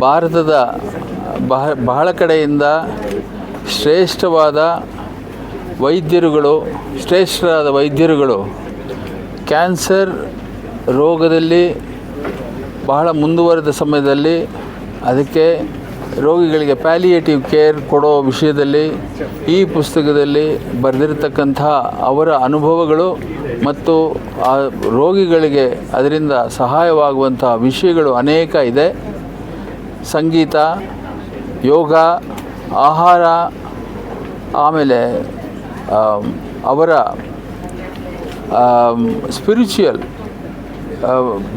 ಭಾರತದ ಬಹಳ ಕಡೆಯಿಂದ ಶ್ರೇಷ್ಠರಾದ ವೈದ್ಯರುಗಳು ಕ್ಯಾನ್ಸರ್ ರೋಗದಲ್ಲಿ ಬಹಳ ಮುಂದುವರೆದ ಸಮಯದಲ್ಲಿ ಅದಕ್ಕೆ ರೋಗಿಗಳಿಗೆ ಪ್ಯಾಲಿಯೇಟಿವ್ ಕೇರ್ ಕೊಡೋ ವಿಷಯದಲ್ಲಿ ಈ ಪುಸ್ತಕದಲ್ಲಿ ಬರೆದಿರತಕ್ಕಂಥ ಅವರ ಅನುಭವಗಳು ಮತ್ತು ಆ ರೋಗಿಗಳಿಗೆ ಅದರಿಂದ ಸಹಾಯವಾಗುವಂಥ ವಿಷಯಗಳು ಅನೇಕ ಇದೆ. ಸಂಗೀತ, ಯೋಗ, ಆಹಾರ, ಆಮೇಲೆ ಅವರ ಸ್ಪಿರಿಚುವಲ್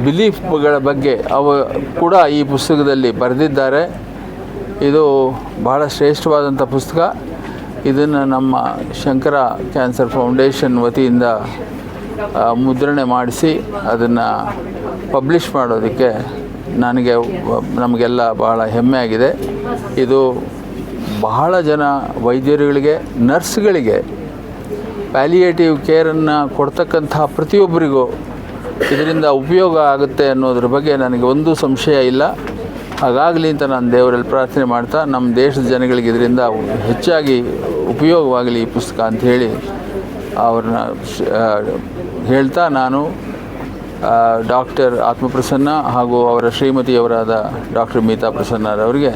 ಬಿಲೀಫ್ಗಳ ಬಗ್ಗೆ ಕೂಡ ಈ ಪುಸ್ತಕದಲ್ಲಿ ಬರೆದಿದ್ದಾರೆ. ಇದು ಬಹಳ ಶ್ರೇಷ್ಠವಾದಂಥ ಪುಸ್ತಕ. ಇದನ್ನು ನಮ್ಮ ಶಂಕರ ಕ್ಯಾನ್ಸರ್ ಫೌಂಡೇಶನ್ ವತಿಯಿಂದ ಮುದ್ರಣೆ ಮಾಡಿಸಿ ಅದನ್ನು ಪಬ್ಲಿಷ್ ಮಾಡೋದಕ್ಕೆ ನಮಗೆಲ್ಲ ಬಹಳ ಹೆಮ್ಮೆ ಆಗಿದೆ. ಇದು ಬಹಳ ಜನ ವೈದ್ಯರುಗಳಿಗೆ, ನರ್ಸ್ಗಳಿಗೆ, ಪ್ಯಾಲಿಯೇಟಿವ್ ಕೇರನ್ನು ಕೊಡ್ತಕ್ಕಂಥ ಪ್ರತಿಯೊಬ್ಬರಿಗೂ ಇದರಿಂದ ಉಪಯೋಗ ಆಗುತ್ತೆ ಅನ್ನೋದ್ರ ಬಗ್ಗೆ ನನಗೆ ಒಂದು ಸಂಶಯ ಇಲ್ಲ. ಹಾಗಾಗಲಿ ಅಂತ ನಾನು ದೇವರಲ್ಲಿ ಪ್ರಾರ್ಥನೆ ಮಾಡ್ತಾ, ನಮ್ಮ ದೇಶದ ಜನಗಳಿಗೆ ಇದರಿಂದ ಹೆಚ್ಚಾಗಿ ಉಪಯೋಗವಾಗಲಿ ಈ ಪುಸ್ತಕ ಅಂಥೇಳಿ ಅವ್ರನ್ನ ಹೇಳ್ತಾ, ನಾನು ಡಾಕ್ಟರ್ ಆತ್ಮಪ್ರಸನ್ನ ಹಾಗೂ ಅವರ ಶ್ರೀಮತಿಯವರಾದ ಡಾಕ್ಟರ್ ಮೀತಾ ಪ್ರಸನ್ನರವರಿಗೆ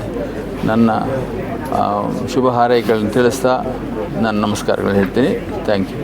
ನನ್ನ ಶುಭ ಹಾರೈಕೆಗಳನ್ನು ತಿಳಿಸ್ತಾ ನಾನು ನಮಸ್ಕಾರಗಳು ಹೇಳ್ತೀನಿ. Thank you.